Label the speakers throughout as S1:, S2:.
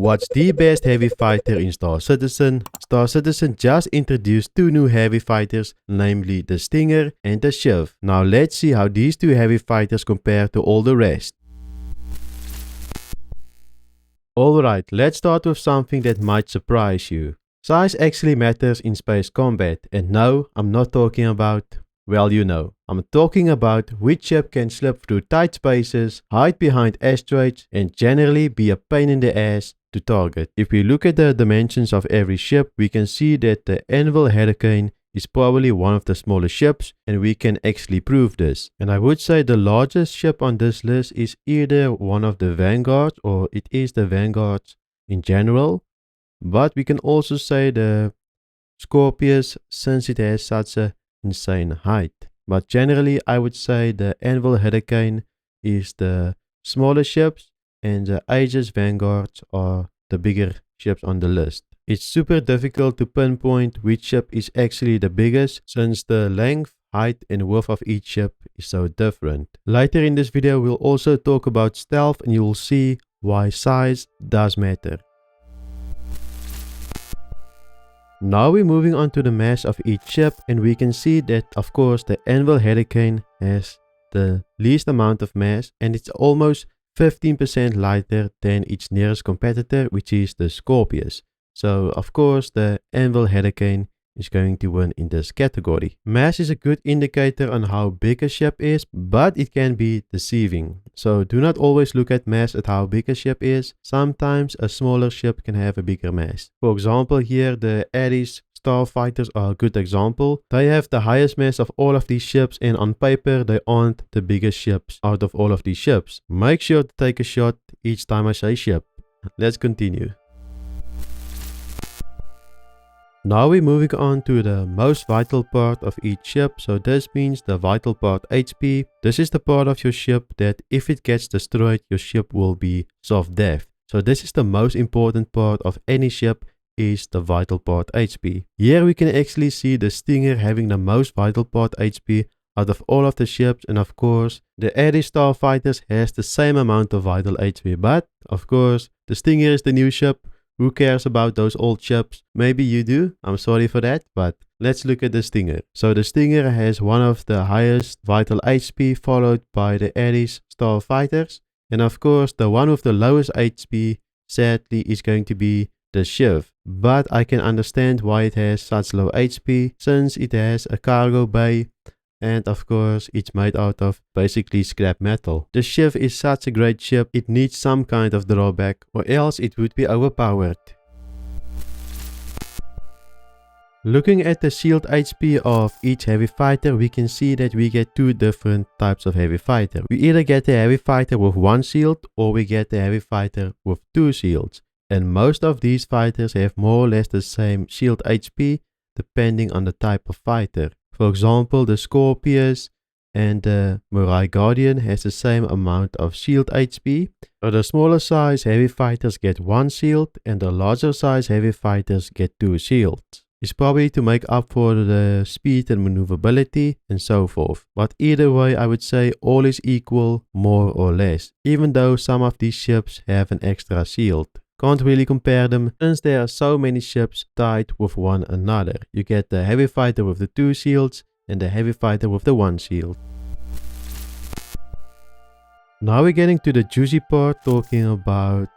S1: What's the best heavy fighter in Star Citizen? Star Citizen just introduced two new heavy fighters, namely the Stinger and the Shiv. Now let's see how these two heavy fighters compare to all the rest. Alright, let's start with something that might surprise you. Size actually matters in space combat, and no, I'm not talking about, well, you know. I'm talking about which ship can slip through tight spaces, hide behind asteroids, and generally be a pain in the ass to target. If we look at the dimensions of every ship, we can see that the Anvil Hurricane is probably one of the smaller ships, and we can actually prove this. And I would say the largest ship on this list is either one of the Vanguards, or it is the Vanguards in general. But we can also say the Scorpius, since it has such a insane height. But generally I would say the Anvil Hurricane is the smaller ships, and the Aegis Vanguards are the bigger ships on the list. It's super difficult to pinpoint which ship is actually the biggest, since the length, height and width of each ship is so different. Later in this video we'll also talk about stealth, and you will see why size does matter. Now we're moving on to the mass of each ship, and we can see that of course the Anvil Hurricane has the least amount of mass, and it's almost 15% lighter than its nearest competitor, which is the Scorpius. So of course the Anvil Hurricane is going to win in this category. Mass is a good indicator on how big a ship is, but it can be deceiving. So do not always look at mass at how big a ship is. Sometimes a smaller ship can have a bigger mass. For example, here the Aegis starfighters are a good example. They have the highest mass of all of these ships, and on paper they aren't the biggest ships out of all of these ships. Make sure to take a shot each time I say ship. Let's continue. Now we're moving on to the most vital part of each ship. So this means the vital part HP. This is the part of your ship that if it gets destroyed, your ship will be soft death. So this is the most important part of any ship, is the vital part HP. Here we can actually see the Stinger having the most vital part HP out of all of the ships, and of course the Aegis starfighters has the same amount of vital HP. But of course the Stinger is the new ship. Who cares about those old ships? Maybe you do, I'm sorry for that, but let's look at the Stinger. So the Stinger has one of the highest vital HP, followed by the Aegis starfighters, and of course the one with the lowest HP sadly is going to be the Shiv. But I can understand why it has such low HP, since it has a cargo bay, and of course it's made out of basically scrap metal. The Shiv is such a great ship, it needs some kind of drawback, or else it would be overpowered. Looking at the shield HP of each heavy fighter, we can see that we get two different types of heavy fighter. We either get a heavy fighter with one shield, or we get a heavy fighter with two shields. And most of these fighters have more or less the same shield HP, depending on the type of fighter. For example, the Scorpius and the Mirai Guardian has the same amount of shield HP. So the smaller size heavy fighters get one shield, and the larger size heavy fighters get two shields. It's probably to make up for the speed and maneuverability and so forth. But either way, I would say all is equal, more or less, even though some of these ships have an extra shield. Can't really compare them, since there are so many ships tied with one another. You get the heavy fighter with the two shields and the heavy fighter with the one shield. Now we're getting to the juicy part, talking about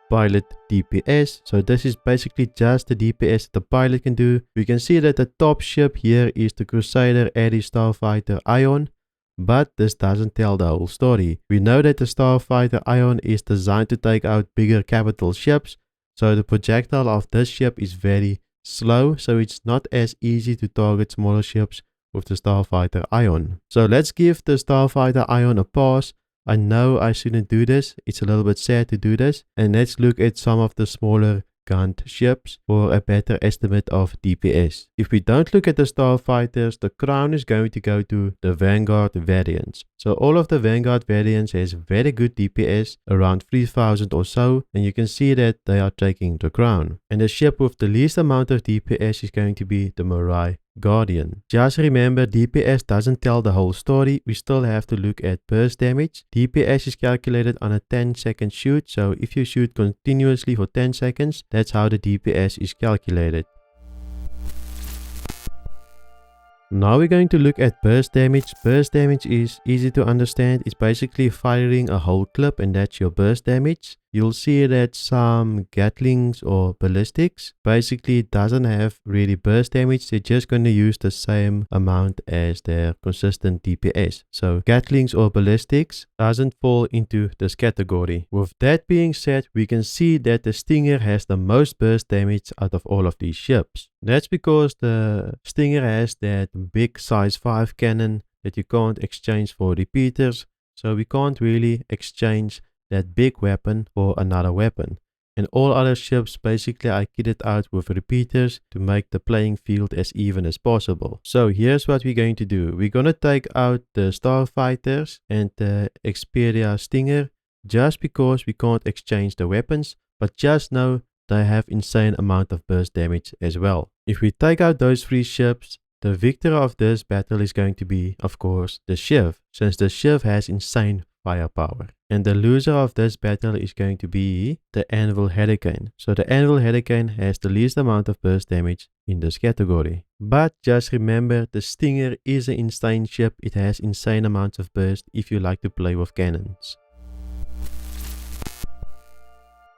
S1: pilot DPS. So this is basically just the DPS that the pilot can do. We can see that the top ship here is the Crusader Aegis starfighter Ion. But this doesn't tell the whole story. We know that the starfighter Ion is designed to take out bigger capital ships, so the projectile of this ship is very slow, so it's not as easy to target smaller ships with the starfighter Ion. So let's give the starfighter Ion a pass. I know I shouldn't do this, it's a little bit sad to do this, and let's look at some of the smaller gunned ships for a better estimate of DPS. If we don't look at the starfighters, the crown is going to go to the Vanguard variants. So all of the Vanguard variants has very good DPS, around 3000 or so, and you can see that they are taking the crown. And the ship with the least amount of DPS is going to be the Mirai Guardian. Just remember, DPS doesn't tell the whole story. We still have to look at burst damage. DPS is calculated on a 10-second shoot, so if you shoot continuously for 10 seconds, that's how the DPS is calculated. Now we're going to look at burst damage. Burst damage is easy to understand. It's basically firing a whole clip, and that's your burst damage. You'll see that some Gatlings or ballistics basically doesn't have really burst damage. They're just going to use the same amount as their consistent DPS. So Gatlings or ballistics doesn't fall into this category. With that being said, we can see that the Stinger has the most burst damage out of all of these ships. That's because the Stinger has that big size 5 cannon that you can't exchange for repeaters. So we can't really exchange that big weapon for another weapon. And all other ships basically are kitted out with repeaters to make the playing field as even as possible. So here's what we're going to do. We're going to take out the Starfighters and the Xperia Stinger just because we can't exchange the weapons, but just know they have insane amount of burst damage as well. If we take out those 3 ships, the victor of this battle is going to be, of course, the Shiv, since the Shiv has insane firepower. And the loser of this battle is going to be the Anvil Hurricane. So the Anvil Hurricane has the least amount of burst damage in this category. But just remember, the Stinger is an insane ship. It has insane amounts of burst if you like to play with cannons.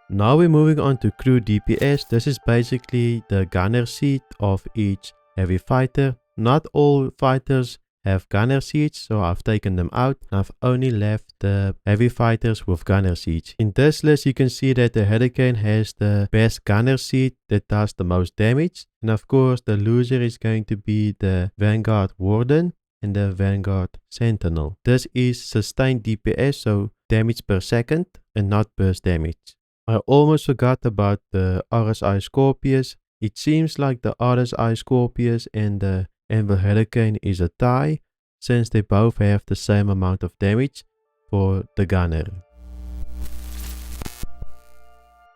S1: Now we're moving on to crew DPS. This is basically the gunner seat of each heavy fighter. Not all fighters have gunner seats, so I've taken them out and I've only left the heavy fighters with gunner seats. In this list you can see that the Hurricane has the best gunner seat that does the most damage, and of course the loser is going to be the Vanguard Warden and the Vanguard Sentinel. This is sustained DPS, so damage per second and not burst damage. I almost forgot about the RSI Scorpius. It seems like the RSI Scorpius and the Anvil Hurricane is a tie, since they both have the same amount of damage for the gunner.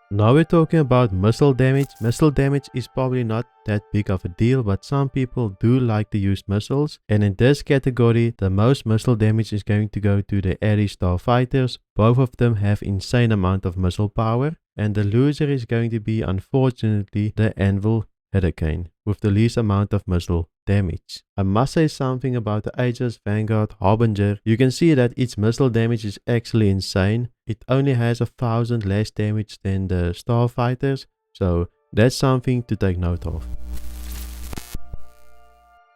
S1: Now we're talking about missile damage. Missile damage is probably not that big of a deal, but some people do like to use missiles. And in this category, the most missile damage is going to go to the Aegis Starfighters. Both of them have insane amount of missile power. And the loser is going to be, unfortunately, the Anvil Hurricane with the least amount of missile damage. I must say something about the Aegis, Vanguard, Harbinger. You can see that its missile damage is actually insane. It only has 1,000 less damage than the Starfighters, so that's something to take note of.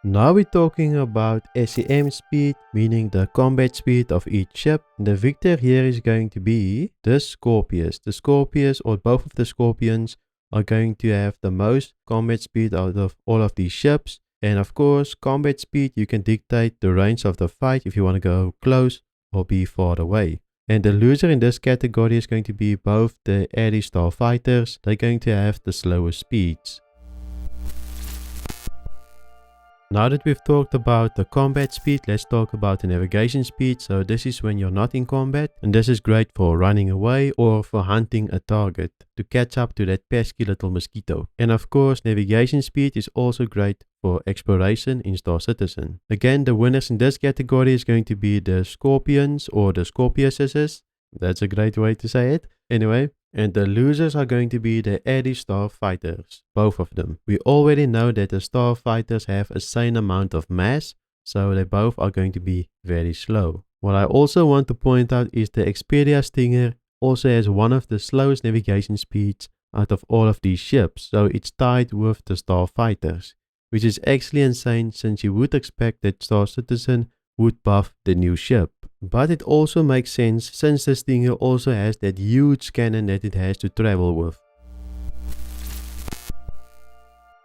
S1: Now we're talking about SCM speed, meaning the combat speed of each ship. The victor here is going to be the Scorpius. The Scorpius, or both of the Scorpions, are going to have the most combat speed out of all of these ships. And of course, combat speed, you can dictate the range of the fight if you want to go close or be far away. And the loser in this category is going to be both the Aegis Starfighters. They're going to have the slowest speeds. Now that we've talked about the combat speed, let's talk about the navigation speed. So this is when you're not in combat, and this is great for running away or for hunting a target to catch up to that pesky little mosquito. And of course, navigation speed is also great for exploration in Star Citizen. Again, the winners in this category is going to be the Scorpions or the Scorpiuses. That's a great way to say it. Anyway, and the losers are going to be the Aegis Starfighters, both of them. We already know that the Starfighters have a insane amount of mass, so they both are going to be very slow. What I also want to point out is the Xperia Stinger also has one of the slowest navigation speeds out of all of these ships, so it's tied with the Starfighters, which is actually insane since you would expect that Star Citizen would buff the new ship. But it also makes sense since the Stinger also has that huge cannon that it has to travel with.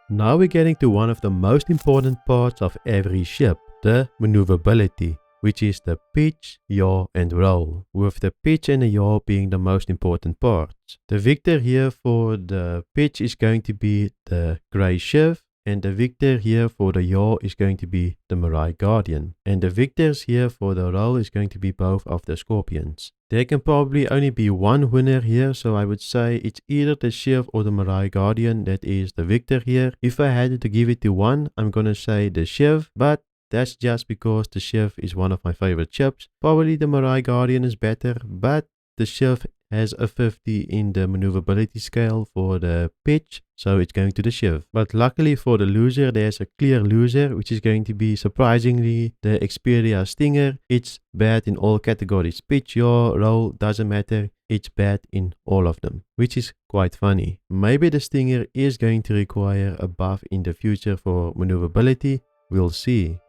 S1: Now we're getting to one of the most important parts of every ship, the maneuverability, which is the pitch, yaw and roll, with the pitch and the yaw being the most important parts. The victor here for the pitch is going to be the Grey Shiv, and the victor here for the yaw is going to be the Mirai Guardian. And the victors here for the roll is going to be both of the Scorpions. There can probably only be one winner here, so I would say it's either the Shiv or the Mirai Guardian that is the victor here. If I had to give it to one, I'm gonna say the Shiv, but that's just because the Shiv is one of my favorite ships. Probably the Mirai Guardian is better, but the Shiv has a 50 in the maneuverability scale for the pitch, so it's going to the Shiv. But luckily for the loser, there's a clear loser, which is going to be surprisingly the Xperia Stinger. It's bad in all categories. Pitch, yaw, roll, doesn't matter. It's bad in all of them, which is quite funny. Maybe the Stinger is going to require a buff in the future for maneuverability. We'll see.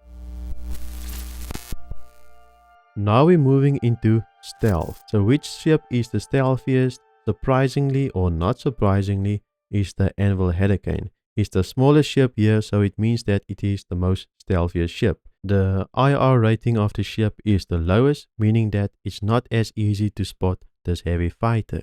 S1: Now we're moving into stealth. So which ship is the stealthiest? Surprisingly or not surprisingly is the Anvil Hurricane. It's the smallest ship here, so it means that it is the most stealthiest ship. The IR rating of the ship is the lowest, meaning that it's not as easy to spot this heavy fighter.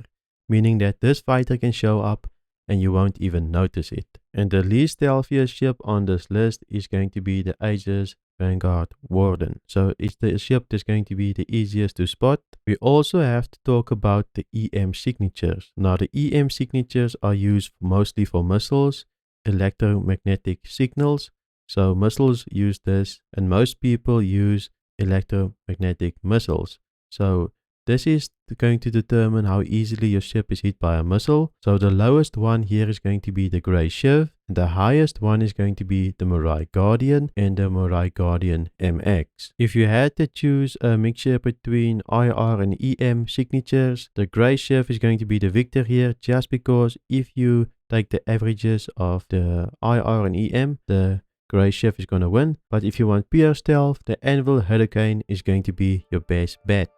S1: Meaning that this fighter can show up and you won't even notice it. And the least stealthiest ship on this list is going to be the Aegis Vanguard Warden. So it's the ship that's going to be the easiest to spot. We also have to talk about the EM signatures. Now the EM signatures are used mostly for missiles, electromagnetic signals. So missiles use this and most people use electromagnetic missiles. So this is going to determine how easily your ship is hit by a missile. So the lowest one here is going to be the Grey Shiv. And the highest one is going to be the Mirai Guardian and the Mirai Guardian MX. If you had to choose a mixture between IR and EM signatures, the Grey Shiv is going to be the victor here, just because if you take the averages of the IR and EM, the Grey Shiv is going to win. But if you want pure stealth, the Anvil Hurricane is going to be your best bet.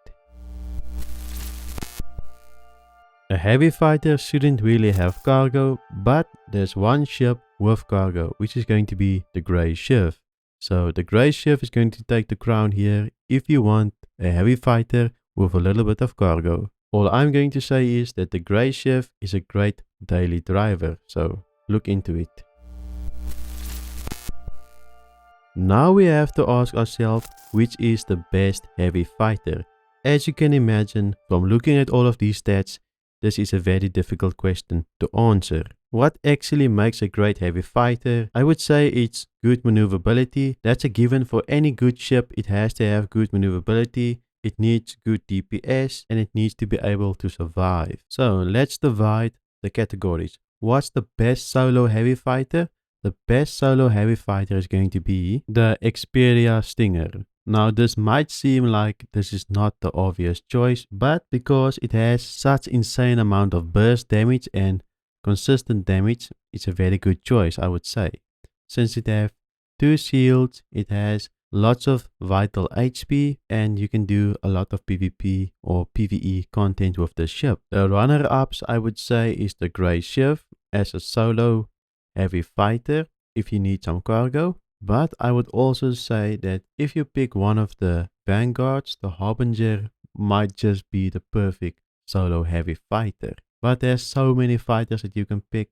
S1: A heavy fighter shouldn't really have cargo, but there's one ship with cargo, which is going to be the Grey Shiv. So the Grey Shiv is going to take the crown here if you want a heavy fighter with a little bit of cargo. All I'm going to say is that the Grey Shiv is a great daily driver, so look into it. Now we have to ask ourselves which is the best heavy fighter. As you can imagine from looking at all of these stats, this is a very difficult question to answer. What actually makes a great heavy fighter? I would say it's good maneuverability. That's a given for any good ship. It has to have good maneuverability. It needs good DPS and it needs to be able to survive. So let's divide the categories. What's the best solo heavy fighter? The best solo heavy fighter is going to be the Xperia Stinger. Now this might seem like this is not the obvious choice, but because it has such insane amount of burst damage and consistent damage, it's a very good choice, I would say. Since it has 2 shields, it has lots of vital HP and you can do a lot of PvP or PvE content with the ship. The runner-ups I would say is the Grey Shiv as a solo heavy fighter if you need some cargo. But I would also say that if you pick one of the Vanguards, the Harbinger might just be the perfect solo heavy fighter. But there's so many fighters that you can pick,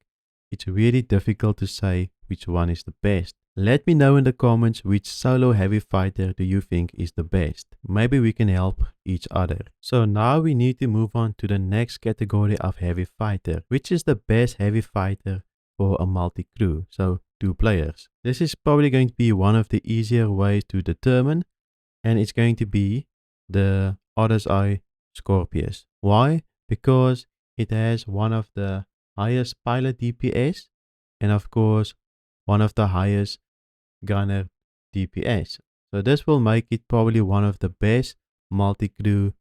S1: it's really difficult to say which one is the best. Let me know in the comments which solo heavy fighter do you think is the best. Maybe we can help each other. So now we need to move on to the next category of heavy fighter, which is the best heavy fighter for a multi-crew. So 2 players. This is probably going to be one of the easier ways to determine, and it's going to be the RSI Scorpius. Why? Because it has one of the highest pilot DPS and of course one of the highest gunner DPS. So this will make it probably one of the best multi-crew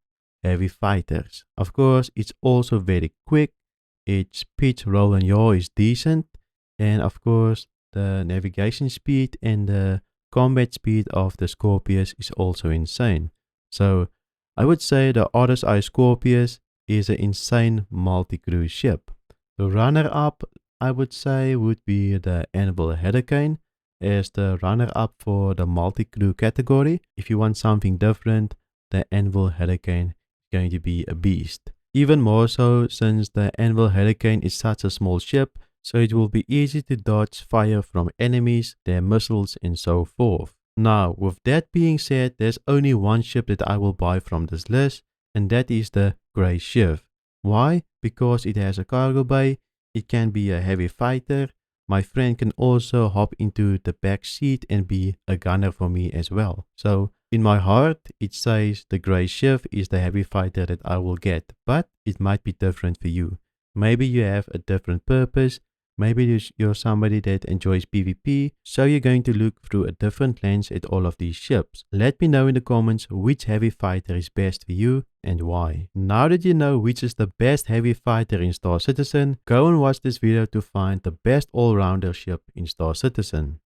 S1: heavy fighters. Of course it's also very quick, its pitch, roll and yaw is decent, and of course the navigation speed and the combat speed of the Scorpius is also insane. So I would say the RSI Scorpius is an insane multi-crew ship. The runner-up I would say would be the Anvil Hurricane as the runner-up for the multi-crew category. If you want something different, the Anvil Hurricane is going to be a beast. Even more so since the Anvil Hurricane is such a small ship, so it will be easy to dodge fire from enemies, their missiles and so forth. Now, with that being said, there's only one ship that I will buy from this list, and that is the Grey Ship. Why? Because it has a cargo bay, it can be a heavy fighter, my friend can also hop into the back seat and be a gunner for me as well. So in my heart, it says the Grey Ship is the heavy fighter that I will get, but it might be different for you. Maybe you have a different purpose. Maybe you're somebody that enjoys PvP, so you're going to look through a different lens at all of these ships. Let me know in the comments which heavy fighter is best for you and why. Now that you know which is the best heavy fighter in Star Citizen, go and watch this video to find the best all-rounder ship in Star Citizen.